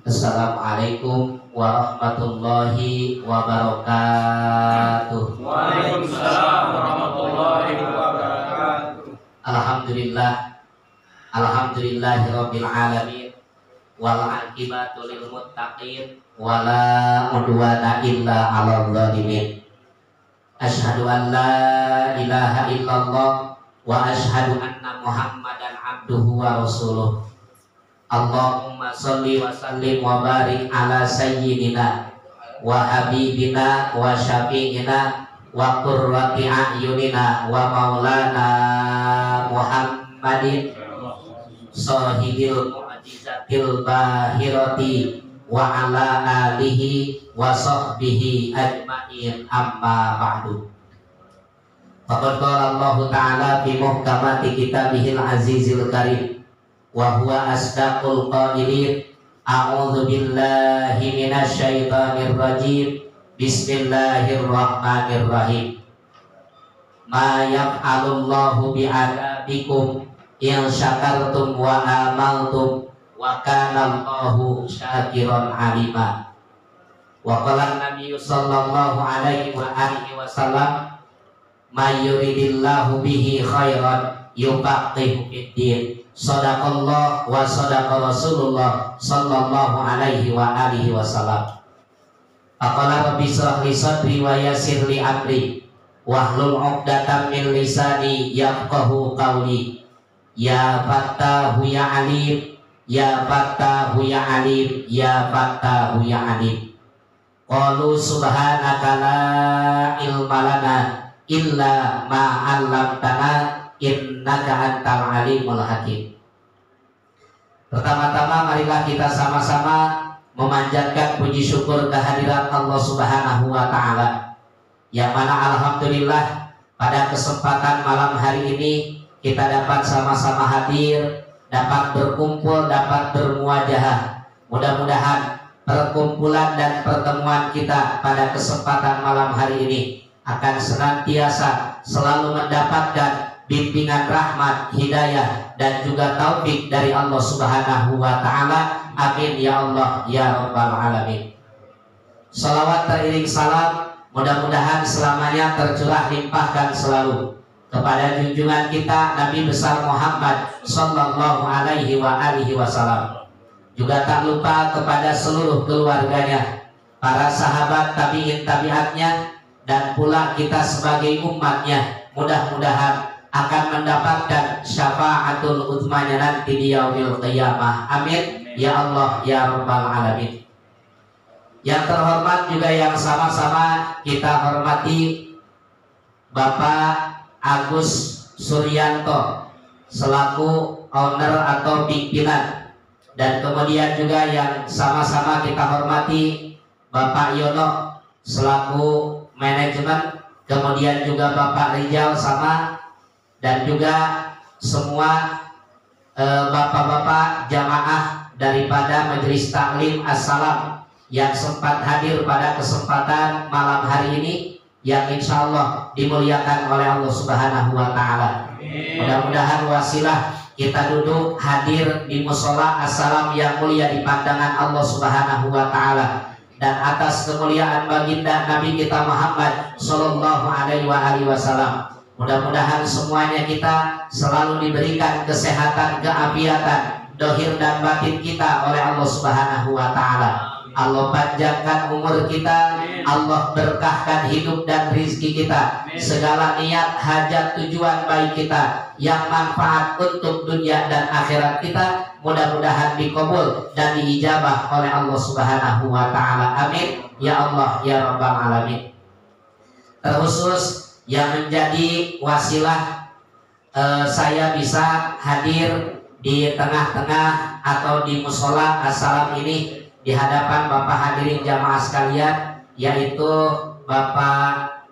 Assalamualaikum warahmatullahi wabarakatuh. Waalaikumsalam warahmatullahi wabarakatuh. Alhamdulillahirabbil alamin wal aqibatu lil muttaqin wala udwana illa 'alal zalimin. Asyhadu an la ilaha illallah wa asyhadu anna Muhammadan abduhu wa rasuluh. Allahumma sholli wa sallim wa barik ala sayyidina wa habibina wa syafi'ina wa qurrati a'yunina wa maulana Muhammadin sahibil mu'jizatil bahirati wa ala alihi wa sahbihi ajma'in, amma ba'du. Faqad qala Allah ta'ala fi muhkamati kitabihil azizil karim wa huwa asdaqul qailin. A'udzu billahi minasy syaithanir rajim. Bismillahirrahmanirrahim. Ma yaf'alullahu bi'adabikum in syakartum wa amaltum wa kana Allahu syakiran alima. Wa qala an-nabiy sallallahu alaihi wa alihi wasallam, may yuridillahu bihi khairan yufaqihu fid-din. Shadaqallah wa shadaqa Rasulullah sallallahu alaihi wa alihi wasallam. Aqala rabbi shrah li sadri wa yassir li amri wahlul 'uqdatam min lisani yafqahu qawli. Ya Fattahu ya Alim, ya Fattahu ya Alim, ya Fattahu ya Alim. Qalu subhanaka la ilma lana illa ma 'allamtana innaka antal alimul hakim. Pertama-tama marilah kita sama-sama memanjatkan puji syukur kehadirat Allah Subhanahu wa taala, yang mana alhamdulillah pada kesempatan malam hari ini kita dapat sama-sama hadir, dapat berkumpul, dapat bermuajahah. Mudah-mudahan perkumpulan dan pertemuan kita pada kesempatan malam hari ini akan senantiasa selalu mendapatkan bimbingan rahmat, hidayah, dan juga taufik dari Allah Subhanahu wa ta'ala. Amin ya Allah ya Rabbal alamin. Salawat teriring salam mudah-mudahan selamanya tercurah limpahkan selalu kepada junjungan kita Nabi besar Muhammad sallallahu alaihi wa alihi wasallam. Juga tak lupa kepada seluruh keluarganya, para sahabat tabi'in tabi'atnya, dan pula kita sebagai umatnya. Mudah-mudahan akan mendapatkan syafaatul utsmanya nanti di yaumil qiyamah. Amin ya Allah ya Rabbal alamin. Yang terhormat juga yang sama-sama kita hormati Bapak Agus Suryanto selaku owner atau pimpinan, dan kemudian juga yang sama-sama kita hormati Bapak Yono selaku manajemen, kemudian juga Bapak Rijal sama, dan juga semua bapak-bapak jamaah daripada Majelis Taklim As-Salam yang sempat hadir pada kesempatan malam hari ini, yang insya Allah dimuliakan oleh Allah Subhanahu wa ta'ala. Mudah-mudahan wasilah kita duduk hadir di musola As-Salam yang mulia di pandangan Allah Subhanahu wa ta'ala, dan atas kemuliaan baginda Nabi kita Muhammad sallallahu alaihi wasallam. Mudah-mudahan semuanya kita selalu diberikan kesehatan, keafiatan, dohir dan batin kita oleh Allah Subhanahu wa ta'ala. Allah panjangkan umur kita, Allah berkahkan hidup dan rizki kita, segala niat, hajat, tujuan baik kita yang manfaat untuk dunia dan akhirat kita mudah-mudahan dikabul dan diijabah oleh Allah Subhanahu wa ta'ala. Amin ya Allah ya Rabbal alamin. Terkhusus yang menjadi wasilah saya bisa hadir di tengah-tengah atau di musola As-Salam ini di hadapan Bapak hadirin jamaah sekalian, yaitu Bapak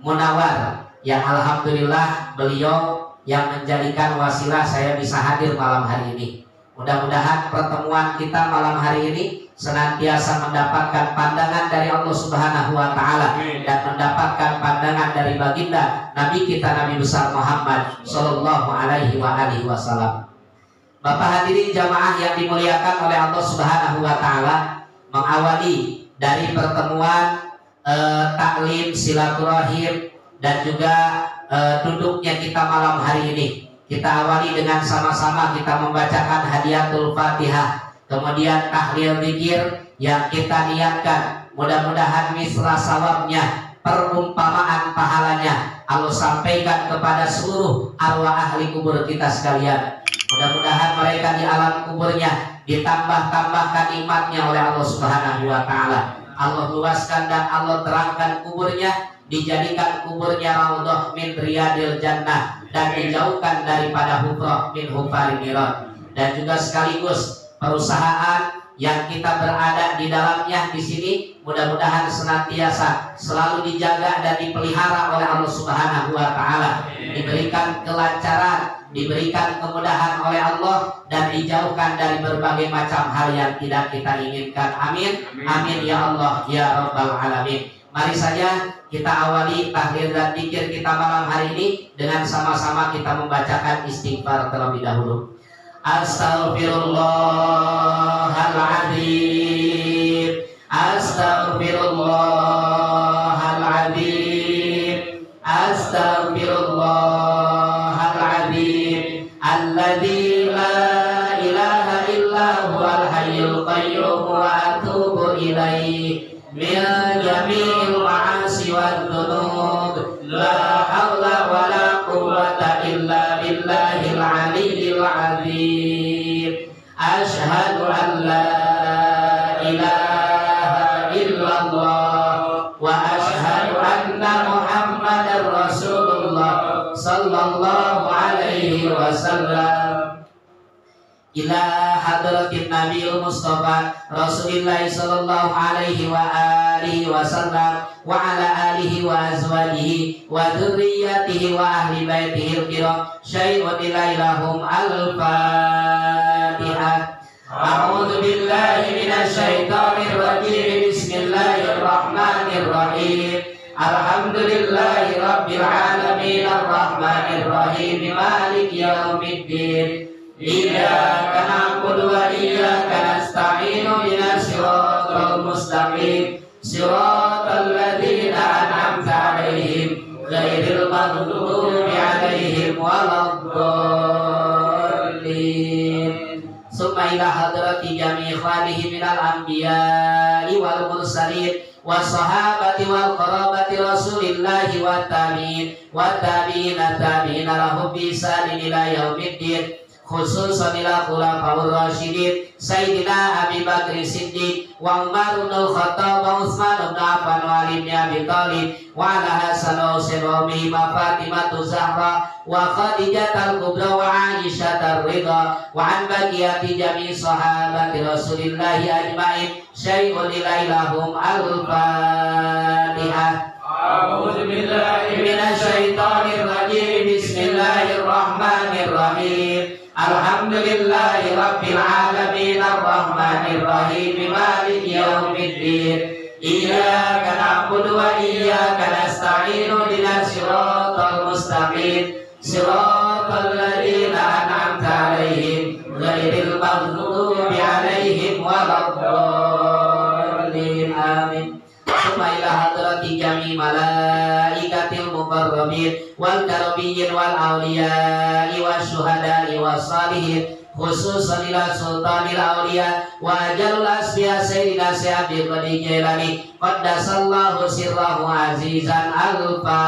Munawar, yang alhamdulillah beliau yang menjadikan wasilah saya bisa hadir malam hari ini. Mudah-mudahan pertemuan kita malam hari ini senantiasa mendapatkan pandangan dari Allah Subhanahu wa ta'ala dan mendapatkan pandangan dari baginda Nabi kita Nabi besar Muhammad sallallahu alaihi wa alihi wasallam. Bapak hadirin jamaah yang dimuliakan oleh Allah Subhanahu wa taala, mengawali dari pertemuan taklim silaturahim dan juga duduknya kita malam hari ini. Kita awali dengan sama-sama kita membacakan hadiatul Fatihah, kemudian tahlil zikir yang kita niatkan. Mudah-mudahan misra sawabnya, perumpamaan pahalanya Allah sampaikan kepada seluruh arwah ahli kubur kita sekalian. Mudah-mudahan mereka di alam kuburnya ditambah-tambahkan nikmatnya oleh Allah Subhanahu wa taala. Allah luaskan dan Allah terangkan kuburnya, dijadikan kuburnya raudhah min riyadil jannah dan dijauhkan daripada hufrah min hufaril niran. Dan juga sekaligus perusahaan yang kita berada di dalamnya di sini mudah-mudahan senantiasa selalu dijaga dan dipelihara oleh Allah Subhanahu wa taala, diberikan kelancaran, diberikan kemudahan oleh Allah dan dijauhkan dari berbagai macam hal yang tidak kita inginkan. Amin. Amin ya Allah ya rabbal alamin. Mari saja kita awali tahlil dan zikir kita malam hari ini dengan sama-sama kita membacakan istighfar terlebih dahulu. Astaghfirullahaladzim, astaghfirullahaladzim, astaghfirullahaladzim, alladzi la ilaha illa huwal hayyul qayyum wa atubu ilaihi min jami'il ma'asi wad dzunub, la haula wala quwwata illa billahil aliyyil azim. Asyhadu an la ilaha illallah wa asyhadu anna Muhammadar Rasulullah sallallahu alaihi wasallam. Ila hadratin Nabiul Mustafa Rasulillah sallallahu alaihi wa alihi wasallam wa ala alihi wa azwajihi wa dzurriyyatihi wa ahli baitihi al-kiram syai'un ilaihum al-Fatihah. A'udzu billahi minasy syaithanir rajim. Bismillahirrahmanirrahim. Alhamdulillahi rabbil alamin arrahmanir rahim maliki yaumiddin. Iyyaka na'budu wa iyyaka nasta'inu ihdinas siratal mustaqim siratal ladzina an'amta 'alaihim ghairil maghdubi 'alaihim waladdallin. Summa ila hadrati jami'i ikhwanihi minal anbiya'i wal mursalin wassahabati wal qarabati rasulillahi wat tabi'ina lahum bi ihsanin ila yaumiddin, khususan ila khulafaur rasyidin Sayyidina Abi Bakr Siddiq wa Umar bin Khattab wa Utsman bin Affan wa Ali bin Abi Thalib wa ala Hasan wa Husain wa Ummi Fatimah Zahra wa Khadijah al-Kubra wa Aisyah ar-Ridha wa an baqiyati jami' sahabati Rasulillah ajma'in syai'un ilaihum al-Fatihah. A'udzu billahi minasy syaithanir rajim. Bismillahirrahmanirrahim. Alhamdulillahi rabbil alamin arrahmanir rahim maliki yaumiddin. Iyyaka na'budu wa iyyaka nasta'inu ihdinas siratal mustaqim siratal ladzina an'amta 'alaihim ghairil maghdubi 'alaihim waladdallin. Amin. Summa ila hadrati jami' malaikatil muqarrabin wal karabiyyin wal awliya'i wasyuhada'i wassalihin, khususan ila sultanil awliya wa ajalul asbiya sayyidina Syekh Abdul Jailani qaddasallahu sirrahu azizan. Al-Fatihah.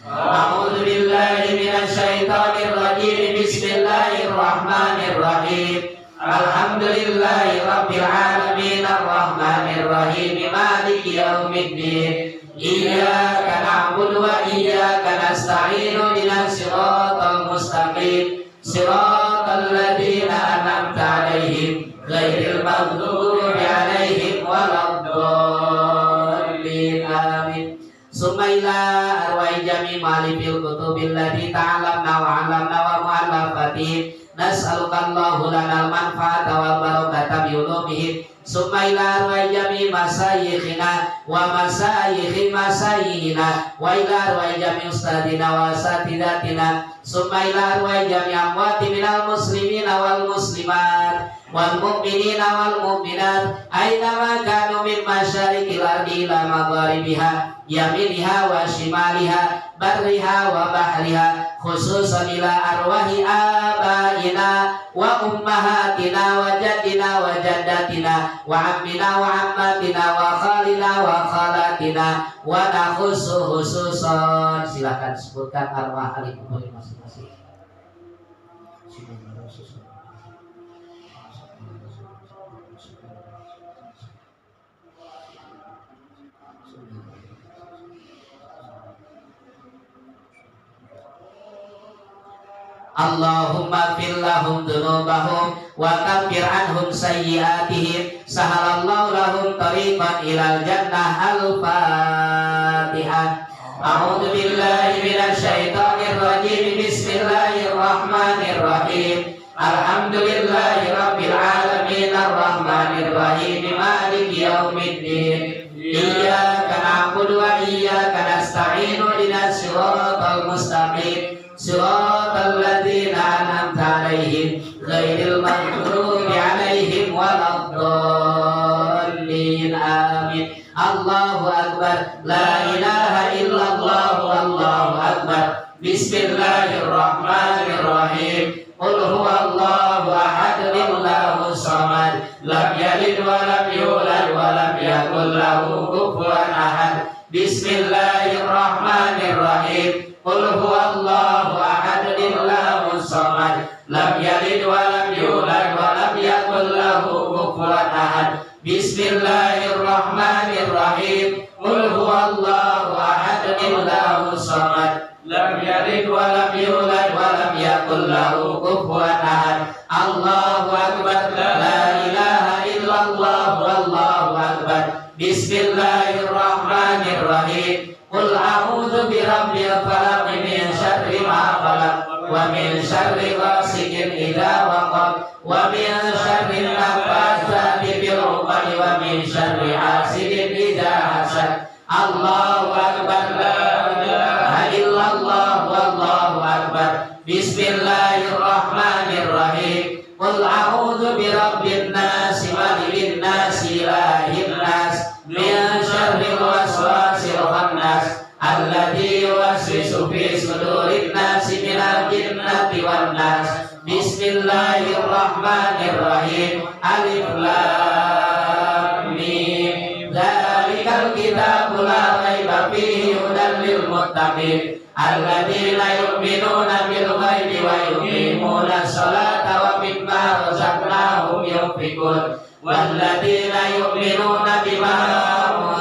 A'udzu billahi minasy syaithanir rajim. Bismillahirrahmanirrahim. Alhamdulillahi rabbil alamin arrahmanir rahim maliki yaumiddin. Iyyaka na'budu wa iyyaka nasta'inu ihdinas siratal mustaqim siratal ladzina an'amta 'alaihim ghairil maghdubi 'alaihim waladdallin. Amin. Summa ila arwahi jami' malifil kutubil ladzi ta'alamna wa 'allamna wa mu'allafatihim nas'aluka Allahu lanal manfaata wal barakata bi ulumihim summa ila arwai jami masayikhina wa masayikhi masayihina wa ila arwai jami ustadina wa asatidatina summa ila arwai jami amwati minal muslimina wal muslimat wal mu'minina wal mu'minat aina ma kanu min masyariqil ardi ila magharibiha yaminiha wa shimaliha barriha wa bahriha khususan ila arwahi abaina wa ummahatina wa jaddina wa jaddatina wa ammina wa ammatina wa khalina wa khalatina wa nakhusu khususan. Silakan sebutkan arwah ahli kubur masing-masing. Allahumma fir lahum dzunubahum wa kaffir anhum sayyi'atihim sahalallahu lahum tariqan ilal jannah. Al-Fatihah. A'udzu billahi minasy syaithanir rajim. Bismillahirrahmanirrahim. Alhamdulillahi rabbil alamin arrahmanir rahim maliki yaumiddin. Iyyaka na'budu wa iyyaka nasta'in ihdinas siratal mustaqim siratal ladzina an'amta 'alaihim ghairil maghdubi 'alaihim waladdallin. Amin. Allahu akbar. La ilaha illallah wallahu akbar. Bismillahirrahmanirrahim. Qul huwallahu ahad Allahu samad lam yalid wa lam yulad wa lam yakul lahu kufuwan ahad. Bismillahirrahmanirrahim. Qul huwallahu ahad Allahu samad lam yalid wa lam yulad wa lam yakul lahu kufuwan ahad. Bismillahirrahmanirrahim. Qul huwallahu ahad Allahu samad lam yalid wa lam yulad wa lam yakul lahu kufuwan ahad. Allahu akbar. La ilaha illallah wallahu akbar. Bismillahirrahmanirrahim. Qul a'udzu birabbil falaq min syarri ma khalaq wa min syarri ghasiqin idza waqab wa min syarri nafatsati fil 'uqad wa min syarri hasidin idza hasad. Allahu akbar. La ilaha illallah wallahu akbar. Bismillahirrahmanirrahim. Qul a'udzu birabbin nas malikin nas ilahin nas min syarril waswasil khannas alladzi yuwaswisu fi sudurin nas minal jinnati wan nas. Bismillahirrahmanirrahim. Alif lam mim. Dzalikal kitabu la raiba fihi hudan lil muttaqin alladzina yu'minuna bil ghaibi wa yuqimuna sholata wa mimma razaqnahum yunfiqun walladzina yu'minuna bima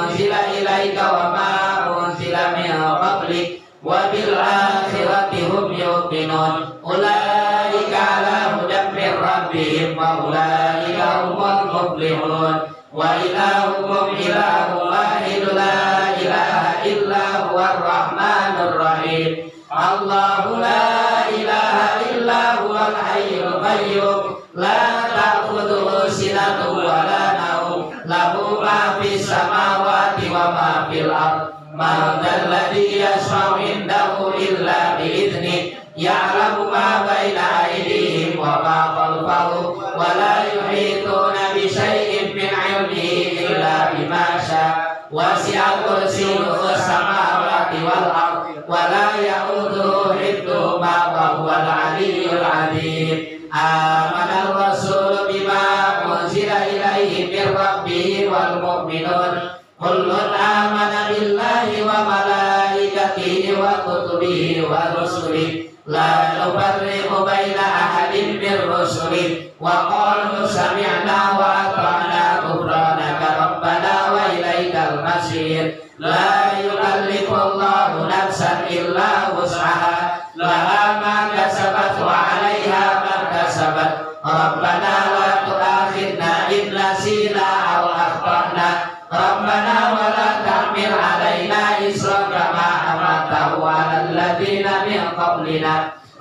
unzila ilaika wa ma unzila min qablik wa bil akhirati hum yuqinun ulaika ala hudan min rabbihim wa ulaika humul muflihun. Wa ilahukum ilahun wahidun la ilaha illa huwar rahmanur rahim. Allahu la ilaha illa huwal hayyul qayyum la ta'khudhuhu sinatun wa la nawm lahu ma fis samawati wa ma fil ardh man dzalladzi yashfa'u indahu illa bi idzni ya'lamu ma baina aydihim wa ma khalfahum wa la yuhituna bi syai'in min 'ilmihi illa bima syaa wasi'a kursiyyuhu samawati wal ardh wa la ya'uduhu hifdhuhuma wa huwal 'aliyyul 'azim. Amana ar-rasulu bima unzila ilaihi min rabbih wal mu'minun kullun amana billahi wa malaikatihi wa kutubihi wa rusulihi la nufarriqu baina ahadin min rusulihi wa qalu sami'na wa ata'na ghufranaka rabbana wa ilaikal masir. La yukallifu Allahu nafsan illa wus'aha laha ma kasabat wa 'alaiha ma kasabat rabbana la tu'akhidna in nasina aw akhtana rabbana wa la tahmil 'alaina isran kama hamaltahu 'alal ladzina min qablina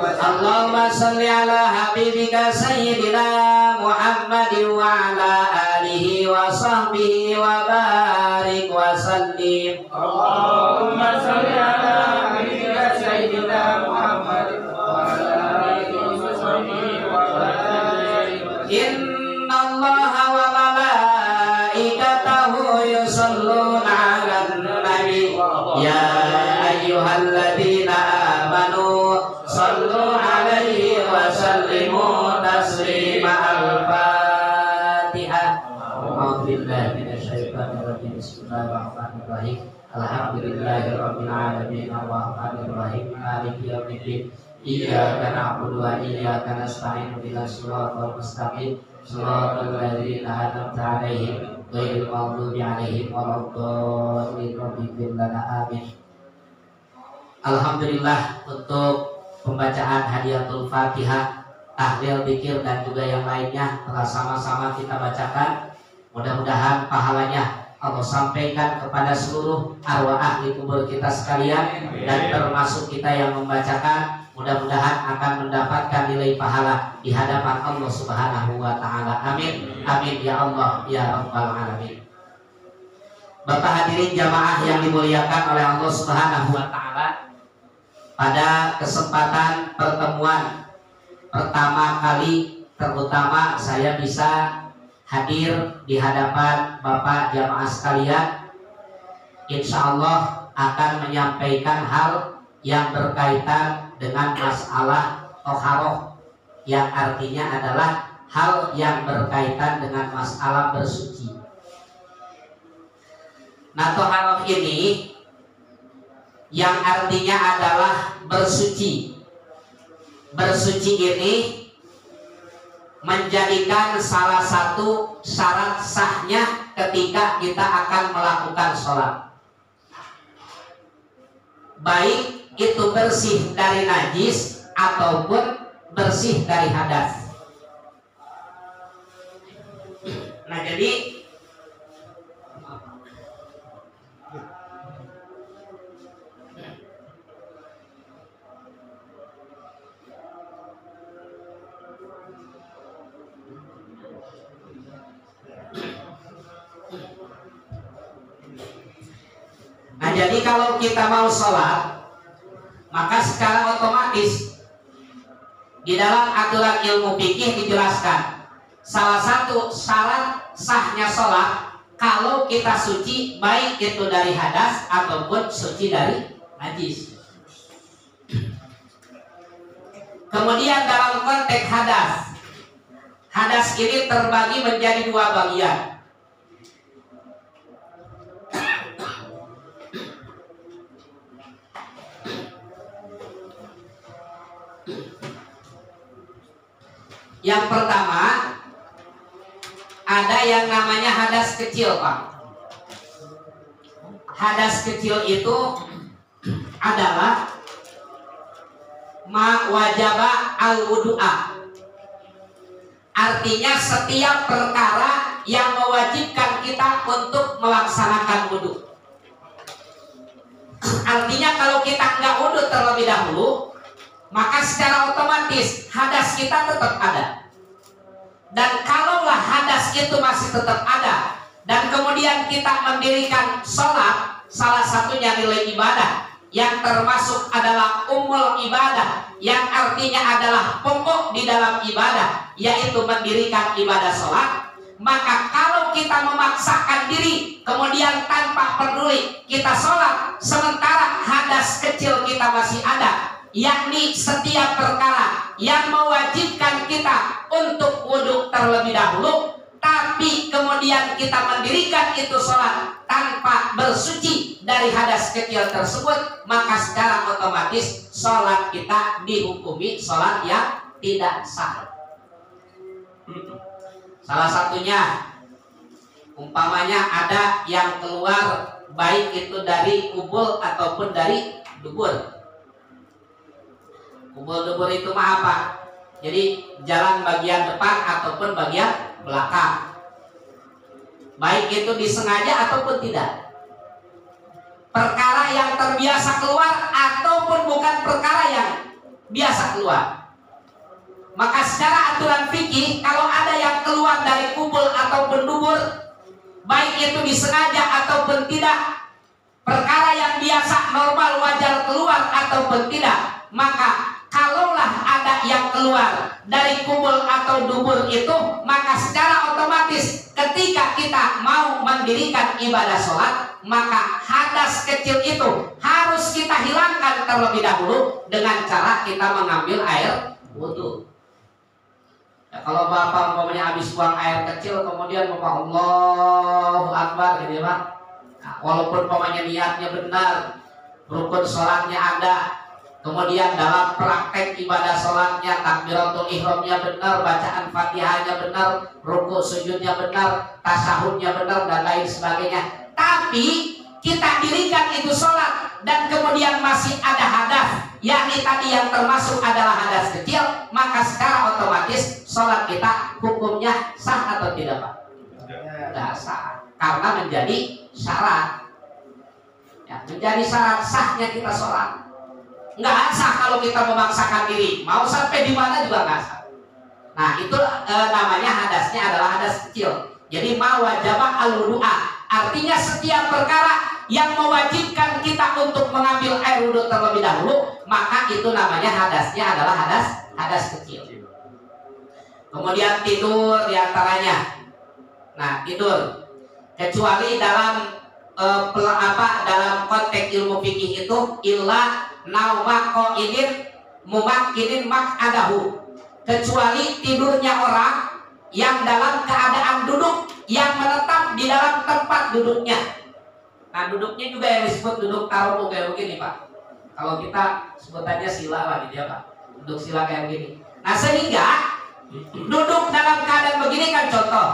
Allahumma salli ala habibika sayyidina Muhammadin wa ala alihi wa sahbihi wa barik wa sallim. Allahumma salli ala habibika sayyidina Muhammadin wa ala alihi wa sahbihi wa barik. Inna Allaha wa malaikatahu yusalluna 'alan nabi ya ayyuhalladzina amanu sallu 'alaihi wa sallimu taslima. Al-Fatihah. A'udzu billahi minasyaitonir rajim. Bismillahirrahmanirrahim. Alhamdulillahirabbil alamin arrahmanir rahim maliki yaumiddin. Iyyaka na'budu wa iyyaka nasta'in ihdinas siratal mustaqim siratal ladzina an'amta 'alaihim ghairil maghdubi 'alaihim waladdallin. Amin. Alhamdulillah untuk pembacaan hadiatul Fatihah, tahlil, dzikir dan juga yang lainnya telah sama-sama kita bacakan. Mudah-mudahan pahalanya Allah sampaikan kepada seluruh arwah ahli kubur kita sekalian dan termasuk kita yang membacakan. Mudah-mudahan akan mendapatkan nilai pahala di hadapan Allah Subhanahu wa taala. Amin. Amin ya Allah ya rabbal alamin. Bapak hadirin jamaah yang dimuliakan oleh Allah Subhanahu wa taala, pada kesempatan pertemuan pertama kali terutama saya bisa hadir di hadapan Bapak jamaah sekalian, insya Allah akan menyampaikan hal yang berkaitan dengan masalah toharoh, yang artinya adalah hal yang berkaitan dengan masalah bersuci. Nah, toharoh ini yang artinya adalah bersuci. Bersuci ini menjadikan salah satu syarat sahnya ketika kita akan melakukan sholat, baik itu bersih dari najis ataupun bersih dari hadas. Nah, jadi kalau kita mau sholat, maka secara otomatis di dalam aturan ilmu fikih dijelaskan salah satu syarat sahnya sholat kalau kita suci, baik itu dari hadas ataupun suci dari najis. Kemudian dalam konteks hadas ini terbagi menjadi dua bagian. Yang pertama, ada yang namanya hadas kecil, Pak. Hadas kecil itu adalah ma wajaba al-wudu'a. Artinya setiap perkara yang mewajibkan kita untuk melaksanakan wudu. Artinya kalau kita nggak wudu terlebih dahulu, maka secara otomatis hadas kita tetap ada. Dan kalaulah hadas itu masih tetap ada dan kemudian kita mendirikan sholat, salah satunya nilai ibadah yang termasuk adalah ummul ibadah, yang artinya adalah pokok di dalam ibadah, yaitu mendirikan ibadah sholat. Maka kalau kita memaksakan diri kemudian tanpa peduli kita sholat, sementara hadas kecil kita masih ada, yakni setiap perkara yang mewajibkan kita untuk wudhu terlebih dahulu, tapi kemudian kita mendirikan itu sholat tanpa bersuci dari hadas kecil tersebut, maka secara otomatis sholat kita dihukumi sholat yang tidak sah. Salah satunya, umpamanya ada yang keluar baik itu dari kubul ataupun dari dubur. Kubul-dubur itu mah apa? Jadi jalan bagian depan ataupun bagian belakang, baik itu disengaja ataupun tidak. Perkara yang terbiasa keluar ataupun bukan perkara yang biasa keluar. Maka secara aturan fikih, kalau ada yang keluar dari kubul ataupun dubur, baik itu disengaja ataupun tidak, perkara yang biasa normal wajar keluar ataupun tidak, maka kalaulah ada yang keluar dari kubul atau dubur itu, maka secara otomatis ketika kita mau mendirikan ibadah sholat, maka hadas kecil itu harus kita hilangkan terlebih dahulu dengan cara kita mengambil air wudhu. Ya, kalau bapak umpamanya habis buang air kecil kemudian bapak Allahu Akbar gitu ya Pak. Nah, walaupun umpamanya niatnya benar, rukun sholatnya ada, kemudian dalam praktek ibadah sholatnya takbiratul ihramnya benar, bacaan fatihahnya benar, rukuk sujudnya benar, tasahudnya benar dan lain sebagainya, tapi kita dirikan itu sholat dan kemudian masih ada hadas, yakni tadi yang termasuk adalah hadas kecil, maka secara otomatis sholat kita hukumnya sah atau tidak Pak? Tidak sah, karena menjadi syarat ya, menjadi syarat sahnya kita sholat. Nggak sah kalau kita memaksakan diri, mau sampai di mana juga nggak sah. Nah itu namanya hadasnya adalah hadas kecil. Jadi ma wajaba al-wudu'a, artinya setiap perkara yang mewajibkan kita untuk mengambil air wudhu terlebih dahulu, maka itu namanya hadasnya adalah hadas kecil. Kemudian tidur diantaranya. Nah tidur, kecuali dalam dalam konteks ilmu fikih itu illa nauma qaidin mumakkinin mak'adahu, kecuali tidurnya orang yang dalam keadaan duduk yang menetap di dalam tempat duduknya. Nah duduknya juga yang disebut duduk taruh kayak begini Pak. Kalau kita sebutannya sila lah gitu ya Pak. Duduk sila kayak begini. Nah sehingga duduk dalam keadaan begini kan contoh,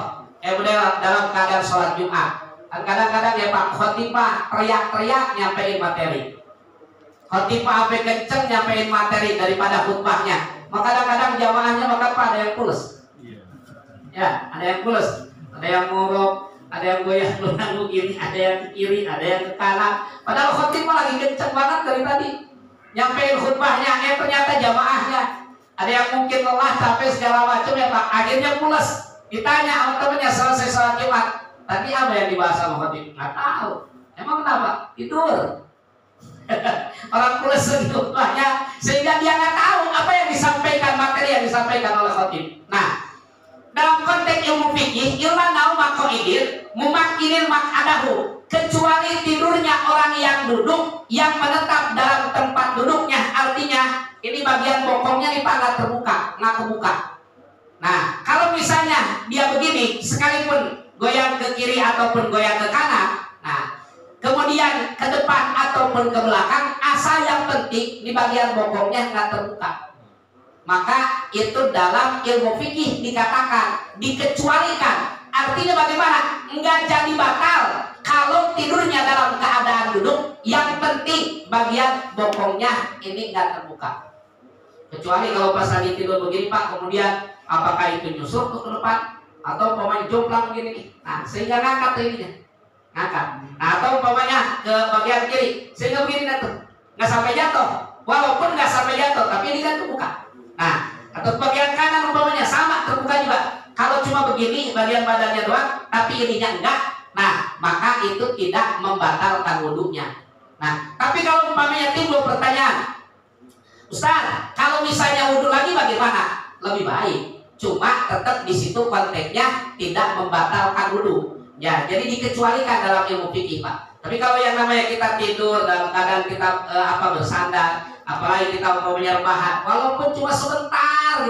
dalam keadaan sholat Jumat. Kadang-kadang ya Pak khotibah teriak-teriak nyampein materi, khotibah sampai kenceng nyampein materi daripada khutbahnya. Maka kadang-kadang jamaahnya maka Pak ada yang pules, ya ada yang pules, ada yang nguruk, ada yang goyang goyang begini, ada yang ke kiri, ada yang ke kanan. Padahal khotibah lagi kenceng banget dari tadi nyampein khutbahnya, ternyata jamaahnya ada yang mungkin lelah, capek segala macam ya Pak, akhirnya pules. Ditanya sama temennya selesai sholat Jumat, tadi apa yang dibahas sama khatib? Nggak tahu. Emang kenapa? Tidur. Orang pulas khutbahnya sehingga dia nggak tahu apa yang disampaikan, materi yang disampaikan oleh khatib. Nah, dalam konteks ilmu fikih, illa nauma qaidin mumakkinin mak'adahu, kecuali tidurnya orang yang duduk yang menetap dalam tempat duduknya, artinya ini bagian bokongnya nih Pak nggak terbuka, nggak kebuka. Nah, kalau misalnya dia begini, sekalipun goyang ke kiri ataupun goyang ke kanan, nah kemudian ke depan ataupun ke belakang, asal yang penting di bagian bokongnya nggak terbuka, maka itu dalam ilmu fikih dikatakan dikecualikan. Artinya bagaimana? Enggak jadi batal kalau tidurnya dalam keadaan duduk, yang penting bagian bokongnya ini nggak terbuka. Kecuali kalau pas lagi tidur begini Pak, kemudian apakah itu nyusur ke depan atau pemain jomplang begini nih, nah sehingga ngangkat ininya, ngangkat. Nah atau umpamanya ke bagian kiri sehingga begini tuh nggak sampai jatuh, walaupun nggak sampai jatuh tapi ini kan terbuka. Nah atau bagian kanan umpamanya sama terbuka juga. Kalau cuma begini bagian badannya doang tapi ininya enggak, nah maka itu tidak membatalkan wudhunya. Nah tapi kalau umpamanya timbul pertanyaan, Ustaz kalau misalnya wudhu lagi bagaimana? Lebih baik, cuma tetap di situ konteksnya tidak membatalkan wudhu. Ya, jadi dikecualikan dalam ilmu fikih Pak. Tapi kalau yang namanya kita tidur dalam keadaan kita bersandar, apalagi kita umpamanya rebahan, walaupun cuma sebentar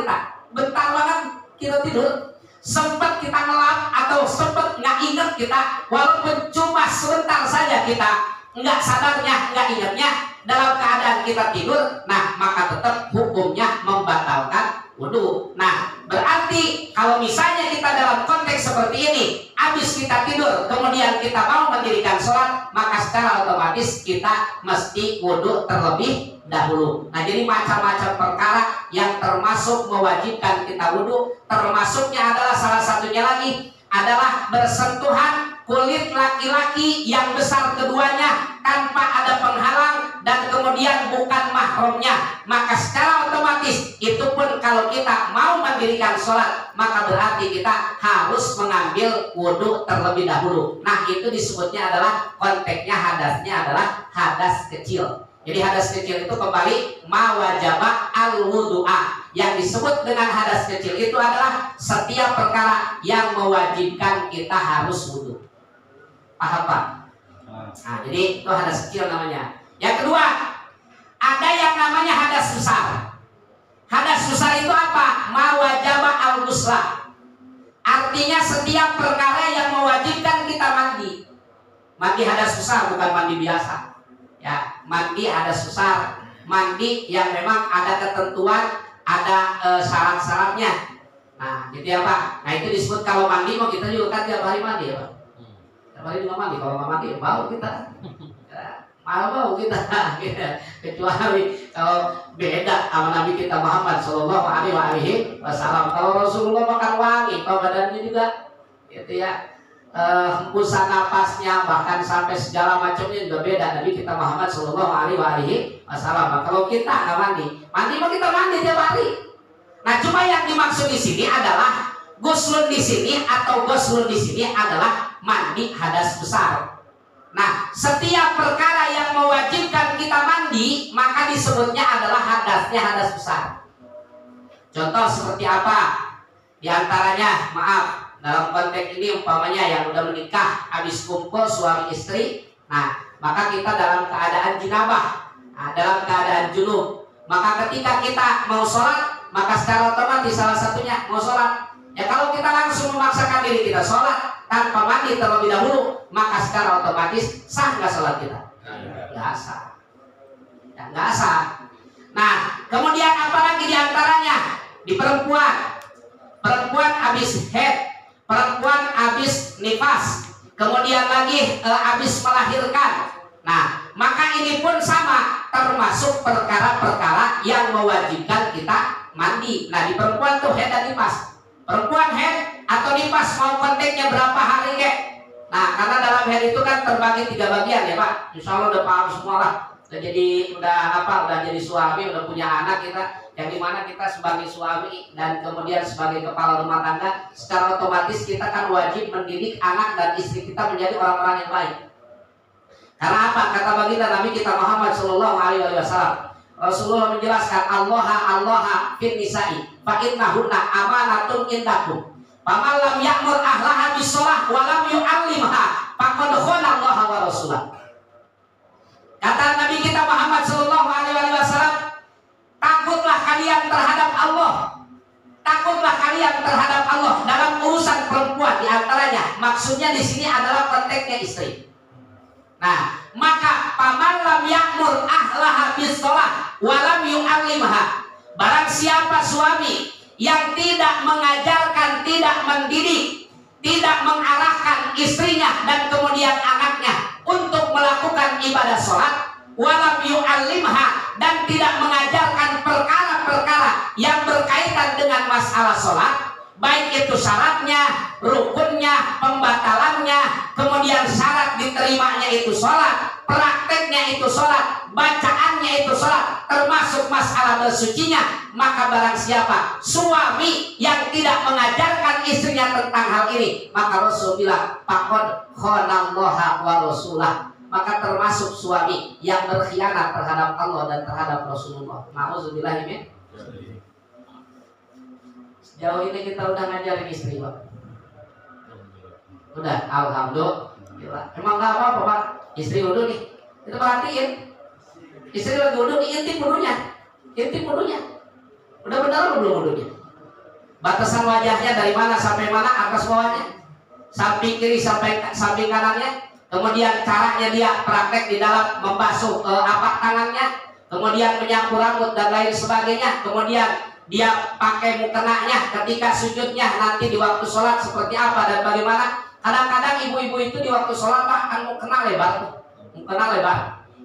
bentar banget kita tidur, sempat kita ngelap atau sempat nggak ingat kita, walaupun cuma sebentar saja kita nggak sadarnya, nggak ingatnya dalam keadaan kita tidur, nah maka tetap hukumnya membatalkan wudhu. Nah berarti kalau misalnya kita dalam konteks seperti ini, habis kita tidur kemudian kita mau mendirikan sholat, maka secara otomatis kita mesti wudhu terlebih dahulu. Nah jadi macam-macam perkara yang termasuk mewajibkan kita wudhu, termasuknya adalah salah satunya lagi adalah bersentuhan kulit laki-laki yang besar keduanya tanpa ada penghalang dan kemudian bukan mahramnya, maka secara otomatis itu pun kalau kita mau mendirikan sholat maka berarti kita harus mengambil wudhu terlebih dahulu. Nah itu disebutnya adalah konteksnya hadasnya adalah hadas kecil. Jadi hadas kecil itu kembali mawajaba al-wudu'a. Yang disebut dengan hadas kecil itu adalah setiap perkara yang mewajibkan kita harus wudhu. Paham Pak? Nah, jadi itu hadas kecil namanya. Yang kedua, ada yang namanya hadas besar. Hadas besar itu apa? Mawajaba al-ghusla. Artinya setiap perkara yang mewajibkan kita mandi. Mandi hadas besar bukan mandi biasa. Ya, mandi hadas besar, mandi yang memang ada ketentuan, ada syarat-syaratnya. Nah, gitu ya Pak. Nah itu disebut kalau mandi mau kita juga kan tiap hari mandi ya Pak. Tiap hari juga mandi. Kalau nggak mandi bau kita, malah bau kita. Kecuali kalau beda sama Nabi kita Muhammad Shallallahu Alaihi Wasallam. Kalau Rasulullah makan wangi, kalau badannya juga, gitu ya. Hembusan napasnya bahkan sampai segala macamnya juga beda. Nabi kita Muhammad Shallallahu Alaihi Wasallam. Kalau kita nggak mandi mah kita mandi tiap hari. Nah cuma yang dimaksud di sini adalah guslun di sini atau guslun di sini adalah mandi hadas besar. Nah setiap perkara yang mewajibkan kita mandi maka disebutnya adalah hadasnya hadas besar. Contoh seperti apa? Di antaranya dalam konteks ini umpamanya yang udah menikah habis kumpul suami istri, nah maka kita dalam keadaan jinabah, dalam keadaan junub, maka ketika kita mau sholat maka secara otomatis salah satunya mau sholat ya kalau kita langsung memaksakan diri kita sholat tanpa mandi terlebih dahulu maka secara otomatis sah nggak sholat kita? Nggak sah, ya, nggak sah. Nah kemudian apalagi diantaranya di perempuan habis head, perempuan habis nifas, kemudian lagi habis melahirkan. Nah, maka ini pun sama, termasuk perkara-perkara yang mewajibkan kita mandi. Nah, di perempuan tuh head dan nifas. Perempuan head atau nifas mau konteksnya berapa hari kek? Nah, karena dalam head itu kan terbagi 3 bagian ya Pak. Insya Allah udah paham semua lah. Udah jadi suami, udah punya anak kita. Yang dimana kita sebagai suami dan kemudian sebagai kepala rumah tangga secara otomatis kita kan wajib mendidik anak dan istri kita menjadi orang-orang yang baik. Karena apa? Kata baginda Nabi kita Muhammad Shallallahu Alaihi Wasallam, Rasulullah menjelaskan Allah fin nisa'i fa innahunna amanatun indakum faman lam ya'mur ahlaha bis-shalah wa lam yu'allimha faqad khana Allah wa rasulah. Kata Nabi kita Muhammad Shallallahu Alaihi Wasallam, takutlah kalian terhadap Allah. Takutlah kalian terhadap Allah dalam urusan perempuan diantaranya. Maksudnya di sini adalah konteksnya istri. Nah, maka paman lam ya'mur ahlaha bis-shalah wa lam yu'allimha. Barang siapa suami yang tidak mengajarkan, tidak mendidik, tidak mengarahkan istrinya dan kemudian anaknya untuk melakukan ibadah sholat, walam yu'allimha, dan tidak mengajarkan perkara-perkara yang berkaitan dengan masalah sholat, baik itu syaratnya, rukunnya, pembatalannya, kemudian syarat diterimanya itu sholat, prakteknya itu sholat, bacaannya itu sholat, termasuk masalah bersucinya, maka barang siapa suami yang tidak mengajarkan istrinya tentang hal ini, maka Rasul bilang faqad khanallaha wa rasulah, maka termasuk suami yang berkhianat terhadap Allah dan terhadap Rasulullah. Nauzubillah min. Sejauh ini kita udah ngajarin istri Pak. Udah, alhamdulillah. Emang gak apa-apa Pak, istri wudhu nih, kita perhatiin. Istri lagi wudhu, intip wudhunya. Udah benar atau belum wudhunya? Batasan wajahnya dari mana sampai mana, atas bawahnya, samping kiri sampai samping kanannya. Kemudian caranya dia praktek di dalam membasuh tangannya, kemudian menyapu rambut dan lain sebagainya. Kemudian dia pakai mukenanya ketika sujudnya nanti di waktu sholat seperti apa dan bagaimana. Kadang-kadang ibu-ibu itu di waktu sholat Pak kan mukena lebar.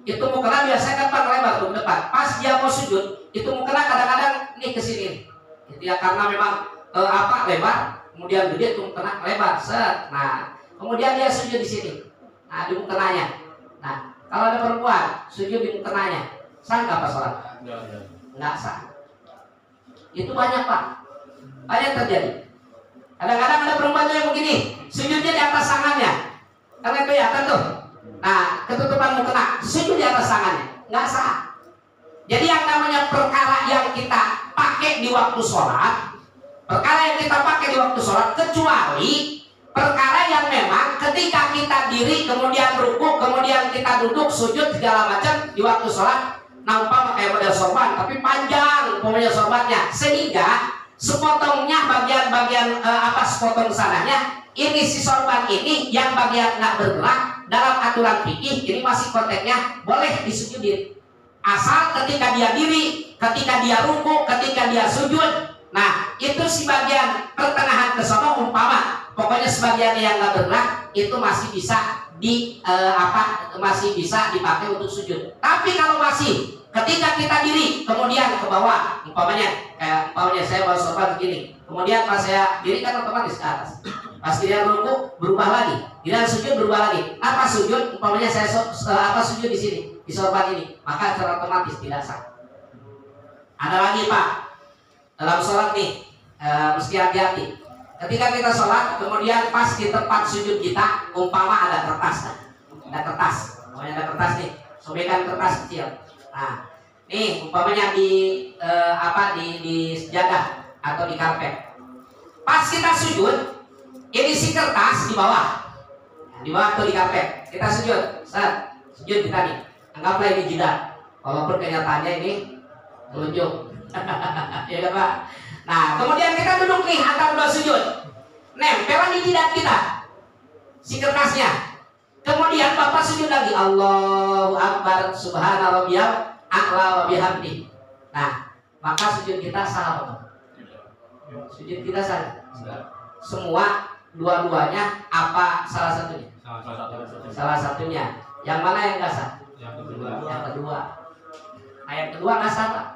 Itu mukena biasanya kan Pak lebar tuh ke depan. Pas dia mau sujud itu mukena kadang-kadang nih ke sini. Gitu ya, karena memang lebar, kemudian gede tuh mukena lebar. Set. Nah, kemudian dia sujud di sini. Nah, di mukenanya. Nah, kalau ada perempuan sujud di mukenanya, sah nggak Pak sholat? Nggak sah. Itu banyak Pak, banyak terjadi. Kadang-kadang ada perempuan yang begini, sujudnya di atas tangannya, karena kelihatan tuh. Nah, ketutupan mukena, sujud di atas tangannya, nggak sah. Jadi yang namanya perkara yang kita pakai di waktu sholat, kecuali perkara yang memang ketika kita diri, kemudian ruku, kemudian kita duduk, sujud segala macam di waktu sholat, nampak kayak model sorban, tapi panjang pokoknya sorbannya, sehingga sepotongnya bagian-bagian sepotong sananya, ini si sorban ini yang bagian nggak bergerak dalam aturan fikih ini masih konteksnya boleh disujudin, asal ketika dia diri, ketika dia ruku, ketika dia sujud. Nah, itu si bagian pertengahan ke sono umpama, pokoknya sebagian yang nggak bergerak itu masih bisa masih bisa dipakai untuk sujud. Tapi kalau masih ketika kita diri kemudian ke bawah, umpamanya saya bawa sorban begini, kemudian pas saya diri kan otomatis ke atas, pas dia ruku berubah lagi, dia sujud berubah lagi. Apa sujud? Umpamanya saya sujud di sini di sorban ini, maka secara otomatis tidak sah. Ada lagi Pak, dalam sholat nih mesti hati-hati. Ketika kita sholat, kemudian pas di tempat sujud kita, umpama ada kertas, pokoknya ada kertas nih, sobekan kertas kecil. Nah, nih umpamanya di sejadah atau di karpet. Pas kita sujud, ini si kertas di bawah, atau di karpet. Kita sujud, sujud kita nih, anggaplah ini jidat, walaupun kenyataannya ini telunjuk. Ya kan Pak? Nah, kemudian kita duduk nih antara dua sujud, nempelan di jidat kita si kertasnya. Kemudian Bapak sujud lagi, Allahu Akbar, Subhana Rabbiyal A'la wa bihamdi. Nah, maka sujud kita sah apa? Sujud kita sah. Semua dua-duanya apa salah satunya? Salah satunya. Yang mana yang nggak sah? Yang kedua. Nah, yang kedua nggak sah Pak.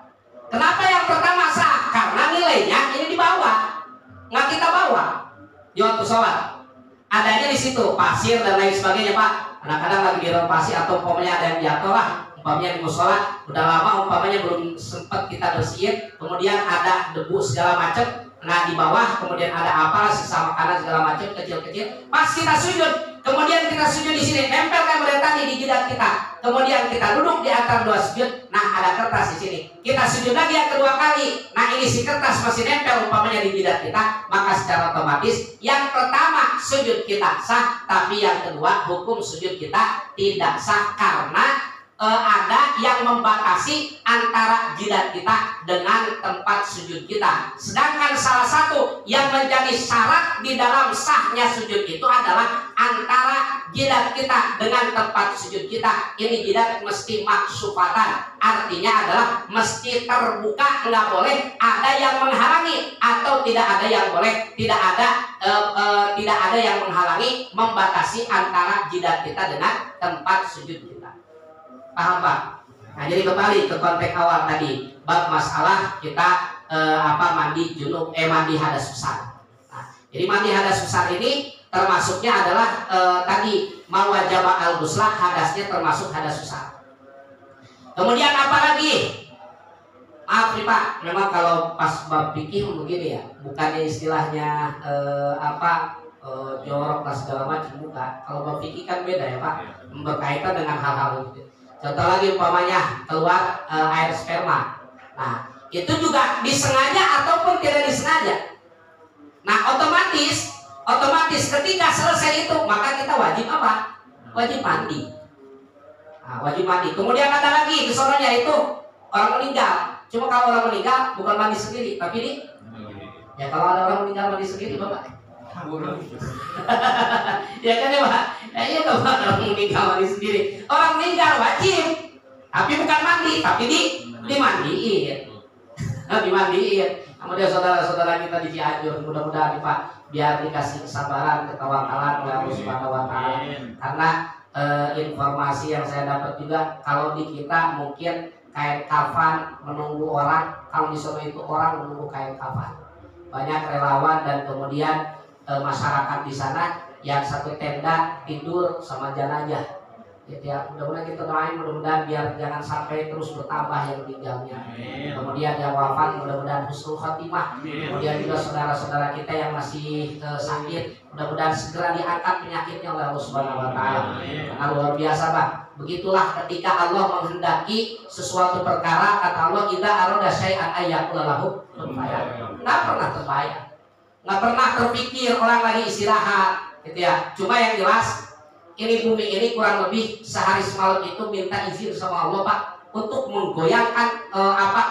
Kenapa yang pertama sah? Karena nilainya ini di bawah, nggak kita bawa di waktu sholat. Adanya di situ pasir dan lain sebagainya Pak. Kadang-kadang lagi di renovasi atau umpamanya ada yang jatuh lah, umpamanya di musola udah lama umpamanya belum sempat kita bersihin, kemudian ada debu segala macam. Nah, di bawah kemudian ada apa sisa makanan segala macam kecil-kecil. Pas kita sujud, kemudian kita sujud di sini, nempel kayak model tadi di jidat kita. Kemudian kita duduk di antara dua sujud. Nah, ada kertas di sini. Kita sujud lagi yang kedua kali. Nah, ini si kertas masih nempel umpamanya di jidat kita, maka secara otomatis yang pertama sujud kita sah, tapi yang kedua hukum sujud kita tidak sah karena ada yang membatasi antara jidat kita dengan tempat sujud kita. Sedangkan salah satu yang menjadi syarat di dalam sahnya sujud itu adalah antara jidat kita dengan tempat sujud kita. Ini jidat mesti maksufatan, artinya adalah mesti terbuka, nggak boleh ada yang menghalangi atau tidak ada yang boleh, tidak ada yang menghalangi, membatasi antara jidat kita dengan tempat sujud kita. Paham Pak? Nah, jadi kembali ke konteks awal tadi, bab masalah kita mandi junub, mandi hadas besar. Nah, jadi mandi hadas besar ini termasuknya adalah tadi mawajaba al-ghuslah, hadasnya termasuk hadas besar. Kemudian apa lagi? Maaf nih Pak, memang kalau pas bab fikih begini ya, bukannya istilahnya jorok lah segala macam, bukan. Kalau bab fikih kan beda ya Pak, berkaitan dengan hal-hal itu. Contoh lagi umpamanya keluar air sperma. Nah, itu juga disengaja ataupun tidak disengaja. Nah, otomatis ketika selesai itu maka kita wajib apa? Wajib mandi. Nah, wajib mandi. Kemudian ada lagi kesononya itu orang meninggal. Cuma kalau orang meninggal bukan mandi sendiri, tapi ya kalau ada orang meninggal mandi sendiri Bapak. Ya kan ya Pak? Iya kalau orang meninggal mandi sendiri. Orang meninggal wajib, tapi bukan mandi, tapi dimandiin. Dimandiin. Kemudian saudara-saudara kita di Cianjur, mudah-mudahan Pak biar dikasih kesabaran, ketawakalan oleh Allah Subhanahu wa taala. Karena informasi yang saya dapat juga kalau di kita mungkin kain kafan menunggu orang, kalau di sana itu orang menunggu kain kafan. Banyak relawan dan kemudian masyarakat di sana yang satu tenda tidur sama jenazah. Gitu ya, mudah-mudahan kita doain, mudah-mudahan biar jangan sampai terus bertambah yang meninggalnya. Kemudian yang wafat mudah-mudahan husnul khotimah. Kemudian juga saudara-saudara kita yang masih sakit, mudah-mudahan segera diangkat penyakitnya oleh Allah Subhanahu wa taala. Karena luar biasa, Pak. Begitulah ketika Allah menghendaki sesuatu perkara, kata Allah, idza arada syai'an ayyaqula lahu kun fayakun. Enggak pernah terbayang. Enggak pernah terpikir orang lagi istirahat, gitu ya. Cuma yang jelas ini bumi ini kurang lebih sehari semalam itu minta izin sama Allah, Pak, untuk menggoyangkan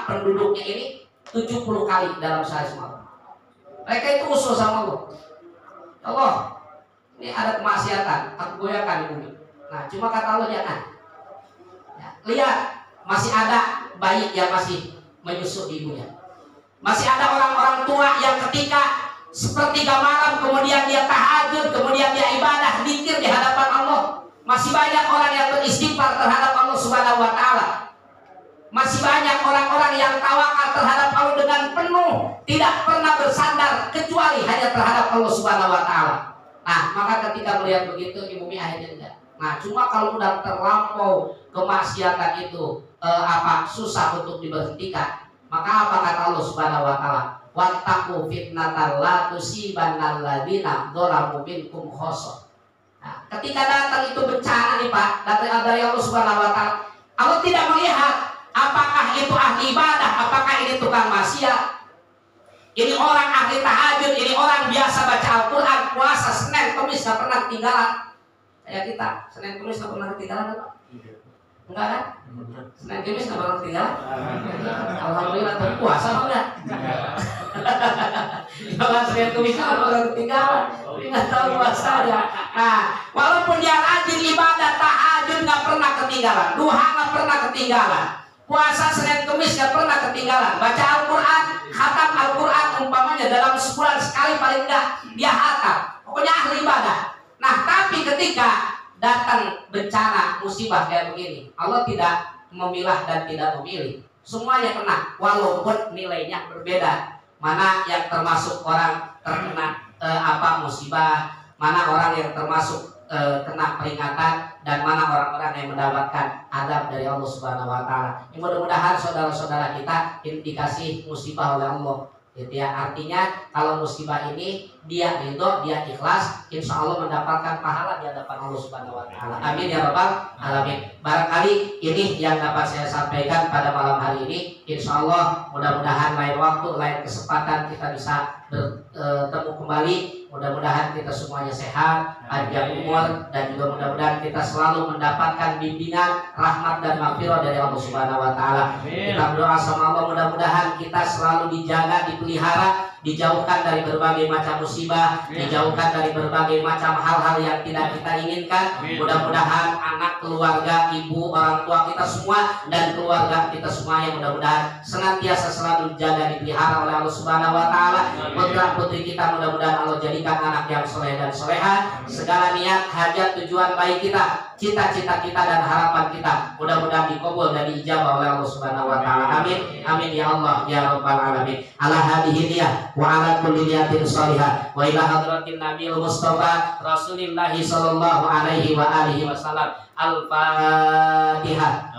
penduduknya ini 70 kali dalam sehari semalam. Mereka itu usul sama Allah. Allah, ini ada kemaksiatan, aku goyangkan di bumi. Nah, cuma kata Allah jangan. Ya, lihat, masih ada bayi yang masih menyusu di ibunya. Masih ada orang-orang tua yang ketika sepertiga malam kemudian dia tahajud, kemudian dia ibadah, zikir di hadapan Allah. Masih banyak orang yang beristighfar terhadap Allah Subhanahu wa taala. Masih banyak orang-orang yang tawakal terhadap Allah dengan penuh, tidak pernah bersandar kecuali hanya terhadap Allah Subhanahu wa taala. Nah, maka ketika melihat begitu di bumi akhirnya enggak. Nah, cuma kalau udah terlampau kemaksiatan itu susah untuk diberhentikan. Maka apa kata Allah Subhanahu wa taala? Wattaqu fitnatal la tusibanna alladziina dzalamu minkum khassah. Nah, ketika datang itu bencana nih Pak, datang dari Allah Subhanahu wa taala, Allah tidak melihat apakah itu ahli ibadah, apakah ini tukang maksiat, ini orang ahli tahajud, ini orang biasa baca Al-Qur'an, puasa Senin Kamis enggak pernah ketinggalan. Kayak kita, Senin Kamis enggak pernah ketinggalan kan? Enggak kan? Senin Kamis enggak pernah ketinggalan. Alhamdulillah, tapi puasa enggak? Jangan Senin Kamis enggak pernah ketinggalan. Tapi enggak tahu puasanya. Nah, walaupun dia rajin ibadah tahajud enggak pernah ketinggalan, duha enggak pernah ketinggalan, puasa Senin Kamis enggak pernah ketinggalan, baca Al-Qur'an, khatam Al-Qur'an umpamanya dalam sebulan sekali paling enggak dia khatam. Pokoknya ahli ibadah. Nah, tapi ketika datang bencana musibah kayak begini, Allah tidak memilah dan tidak memilih, semuanya kena walaupun nilainya berbeda. Mana yang termasuk orang terkena musibah, mana orang yang termasuk kena peringatan, dan mana orang-orang yang mendapatkan adab dari Allah Subhanahu wa taala. Mudah-mudahan saudara-saudara kita dikasih musibah oleh Allah. Gitu ya, artinya kalau musibah ini dia ridho, dia ikhlas, insya Allah mendapatkan pahala di hadapan Allah Subhanahu wa taala. Amin ya rabbal alamin. Barangkali ini yang dapat saya sampaikan pada malam hari ini. Insya Allah mudah-mudahan lain waktu, lain kesempatan kita bisa bertemu kembali. Mudah-mudahan kita semuanya sehat, panjang umur, dan juga mudah-mudahan kita selalu mendapatkan bimbingan, rahmat dan maghfirah dari Allah Subhanahu wa taala. Kita berdoa sama Allah, mudah-mudahan kita selalu dijaga, dipelihara, dijauhkan dari berbagai macam musibah, dijauhkan dari berbagai macam hal-hal yang tidak kita inginkan. Mudah-mudahan anak, keluarga, ibu, orang tua kita semua dan keluarga kita semuanya mudah-mudahan senantiasa selalu dijaga, dipelihara oleh Allah Subhanahu wa taala. Putra-putri kita mudah-mudahan Allah jadikan anak yang soleh dan soleha. Segala niat, hajat, tujuan baik kita, cita-cita kita dan harapan kita mudah-mudahan dikabul dan diijabah oleh Allah Subhanahu wa taala. Amin. Amin ya Allah ya rabbal alamin. Ala hadhihi niyah wa ala kulli niyatin shalihah wa ila hadratin nabiyil mustafa Rasulillah sallallahu alaihi wa alihi wasallam. Al-Fatihah.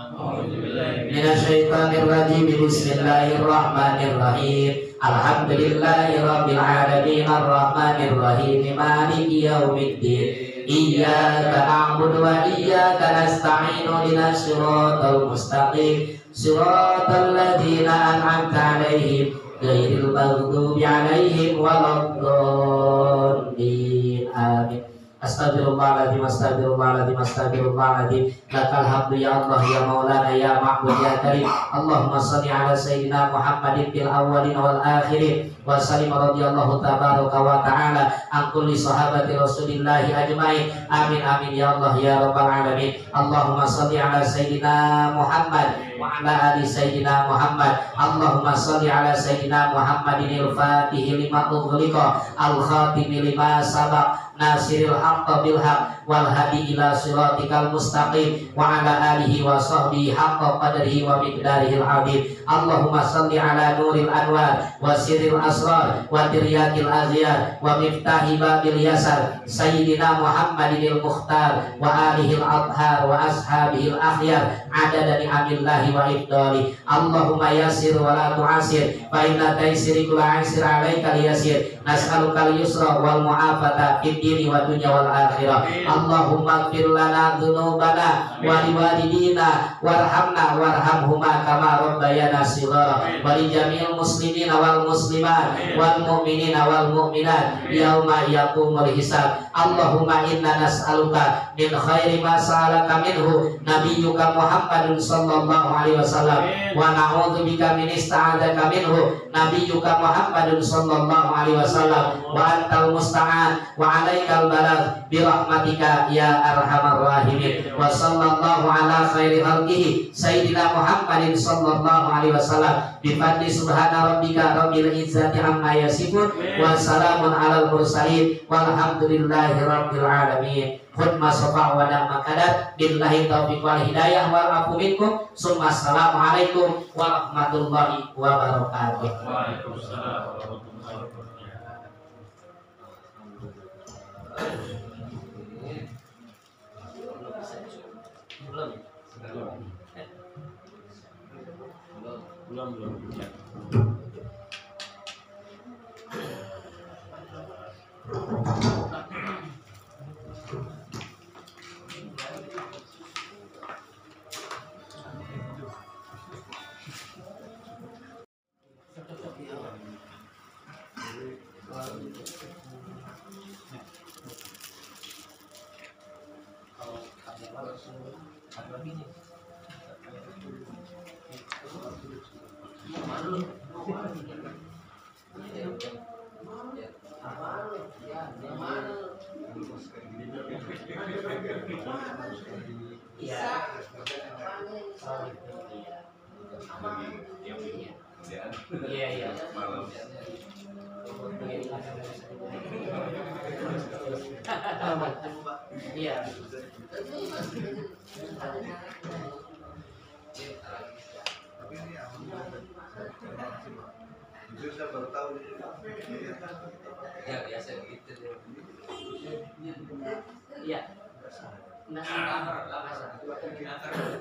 Minasyaitonir rajim. Bismillahirrahmanirrahim. Alhamdulillahirabbil alamin arrahmanir rahim maliki yaumiddin. Iyyaka na'budu wa iyyaka nasta'in ihdinas siratal mustaqim siratal ladzina an'amta 'alaihim ghairil maghdubi 'alaihim waladdallin. Amin. Astagfirullahaladzim, astagfirullahaladzim, astagfirullahaladzim. Lakal hamdu ya Allah ya maulana ya ma'bud ya karim. Allahumma salli ala sayyidina Muhammadin fil awwalin wal akhirin wa sallim radhiyallahu tabaraka wa ta'ala an kulli sahabati rasulillahi ajmain. Amin amin ya Allah ya rabbal alamin. Allahumma salli ala sayyidina Muhammad wa ala ali sayyidina Muhammad. Allahumma salli ala sayyidina Muhammadin al-fatih lima ughliqa al-khatim lima sabaq nasiril haqqa bil haqq wal hadi ila siratikal mustaqim wa ala alihi wa sahbihi haqqa qadrihi wa miqdarihil azim. Allahumma salli ala nuril anwar wa sirril asrar wa tiryakil aziyar wa miftahi babil yasar sayyidina Muhammadinil mukhtar wa alihil adhar wa ashabihil akhyar adada ni'amillahi wa ifdali. Allahumma yasir wa la tu'asir fa inna taysiri kula asir alaika liyasir. Nas'aluka al-yusra wal mu'afata fid dini wa dunya wal akhirah. Allahumma ighfir lana dhunubana wa liwalidina warhamna warhamhuma kama rabbayana shighara wa li jami'il muslimina wal muslimat wal mu'minina wal mu'minat yauma yaqumul hisab. Allahumma inna nas'aluka min khairi ma sa'alaka minhu nabiyyuka Muhammadun sallallahu alaihi wasallam wa na'udzubika min ista'adzaka minhu nabiyyuka Muhammadun sallallahu alaihi wasallam wa antal musta'an wa alaikal balagh bi rahmatika ya arhamar rahimin. Wa sallallahu ala khairi khalqihi sayyidina Muhammadin sallallahu alaihi wasallam bi fadli subhana rabbika rabbil izzati amma yasifun wa salamun alal mursalin walhamdulillahi rabbil alamin. Khutbah sofa wa nama kadat billahi taufiq wal hidayah wal afu minkum. Summa assalamualaikum warahmatullahi wabarakatuh. Waalaikumsalam warahmatullahi wabarakatuh.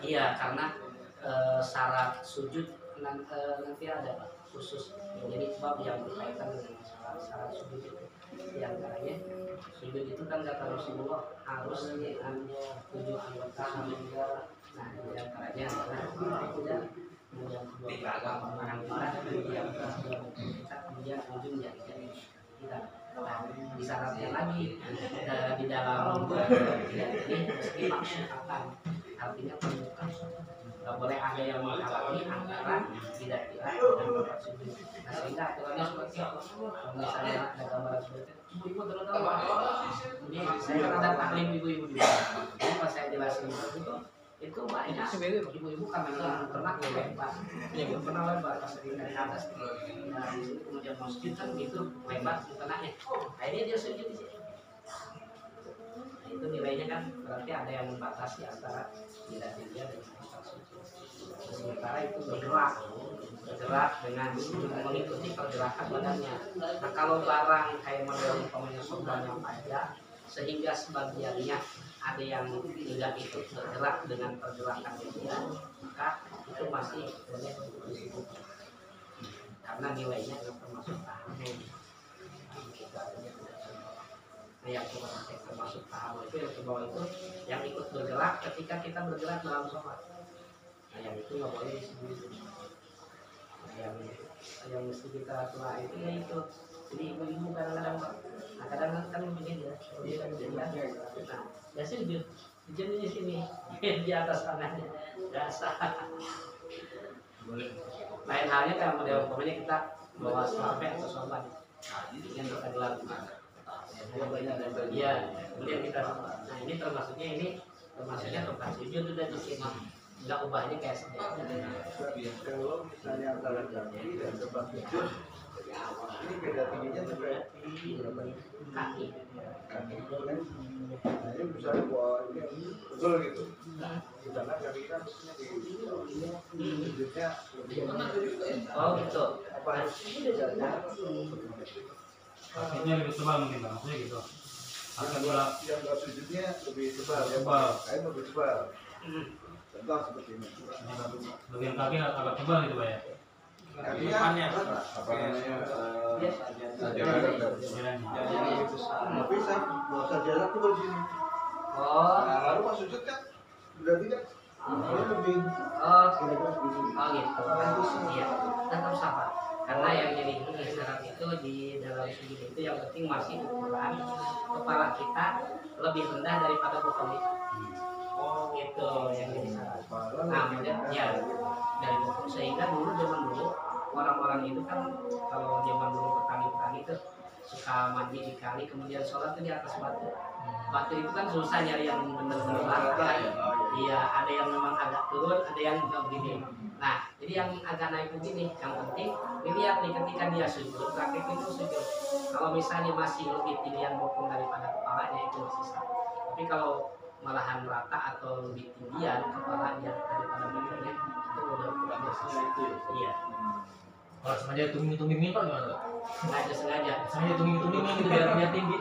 Iya, karena syarat sujud nanti ada khusus. Jadi bab yang berkaitan dengan syarat sujud itu, yang antaranya sujud itu kan kata Rasulullah harus dengan 7 anggota meninggal. Nah, di antaranya adalah tidak kemudian kedua orang kita, yang kita kemudian ujung jari kita. Nah, disyaratkan lagi di dalam tidak ini mesti maksudkan, artinya pembuka. Nggak boleh ada yang menghalangi antara tidak dan tempat sujud. Nah, sehingga aturannya seperti apa? Misalnya ada gambaran seperti ibu-ibu terutama. Ini saya kan ada taklim ibu-ibu juga. Jadi pas saya jelasin itu banyak ibu-ibu kan memang pernah lebar, pernah lebar pas dari atas. Nah, di sini kemudian masjid kan gitu lebar di tengahnya. Akhirnya dia sujud di sini. Nah, itu nilainya kan berarti ada yang membatasi antara tidak dia dan tempat sujud. Sementara itu bergerak dengan mengikuti pergerakan badannya. Nah, kalau barang kayak model umpamanya sobanya panjang sehingga sebagiannya ada yang tidak ikut bergerak dengan pergerakan dia, maka itu masih boleh disebut karena nilainya termasuk tahammul. Nah, yang termasuk tahammul itu yang ke bawah itu yang ikut bergerak ketika kita bergerak dalam sholat. Nah, yang itu nggak boleh disebut. Nah, yang mesti kita telah itu ya itu. Jadi ibu-ibu kadang-kadang kan begini ya, nah, ya sujud di sini di atas tanahnya, biasa. Lain halnya kalau model umpamanya kita bawa sampai atau sorban yang kita gelar, ya kemudian kita, nah ini termasuknya tempat sujud udah di sini, nggak ubahnya kayak sebenarnya. Kalau misalnya antara kaki dan tempat sujud ini beda tingginya sampai kaki. Nah, ini misalnya buat ini betul gitu. Karena kami kan maksudnya di sujudnya Oh gitu. apa? Kakinya lebih tebal mungkin Bang, maksudnya gitu. Atau Yang nggak sujudnya lebih tebal, Tebal. kain lebih tebal. Contoh seperti ini. bagian kaki agak tebal gitu Pak ya. Depannya apa namanya? Sajadah. Tapi saya bawa sajadah tuh di sini. Oh. Nah, lalu pas sujud kan berarti kan ini lebih Oh. kira-kira begini. Oh gitu. Iya. Tetap sama. Karena yang jadi isyarat itu di dalam sujud itu yang penting masih ukuran kepala kita lebih rendah daripada bokong itu. Oh gitu yang jadi syarat. Nah, kemudian ya dari bokong sehingga zaman dulu orang-orang itu kan kalau zaman dulu petani itu suka mandi di kali kemudian sholat itu di atas batu. Batu itu kan susah nyari yang benar-benar rata. Iya, ada yang memang agak turun, ada yang begini. Nah, jadi yang agak naik begini, yang penting dilihat nih ketika dia sujud, praktek itu sujud. Kalau misalnya masih lebih tinggian bokong daripada kepalanya itu masih sah. Tapi kalau malahan rata atau lebih tinggian kepalanya daripada bokongnya itu udah selesai. Iya. Kalau sengaja tuming-tumingin Pak gimana? Sengaja. Sengaja tuming-tumingin gitu biar tinggi.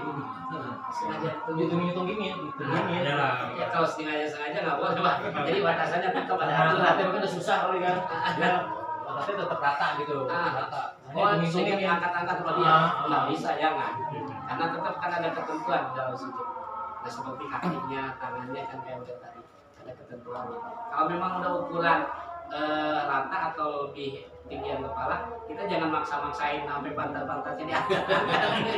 Sengaja Tuming-tumingin. ya lah. Ya kalau sengaja nggak boleh Pak. Jadi batasannya tetap ada aturan. Tapi kan udah susah kali kan. Ya, batasnya tetap rata gitu. Rata. Oh, sehingga diangkat-angkat kalau dia nggak bisa jangan. Karena tetap kan ada ketentuan dalam situ. Nah seperti kakinya, tangannya kan kayak udah tadi ada ketentuan. Kalau memang udah ukuran rata atau lebih tinggian kepala, kita jangan maksa-maksain sampai pantat-pantatnya diangkat.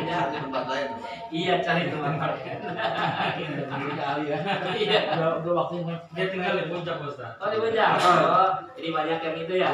Jangan. Tempat lain. Iya, cari tempat lain. Kali ya. Iya. Udah waktunya. Dia tinggal di puncak Ustaz. Oh di puncak. Oh, jadi banyak yang itu ya.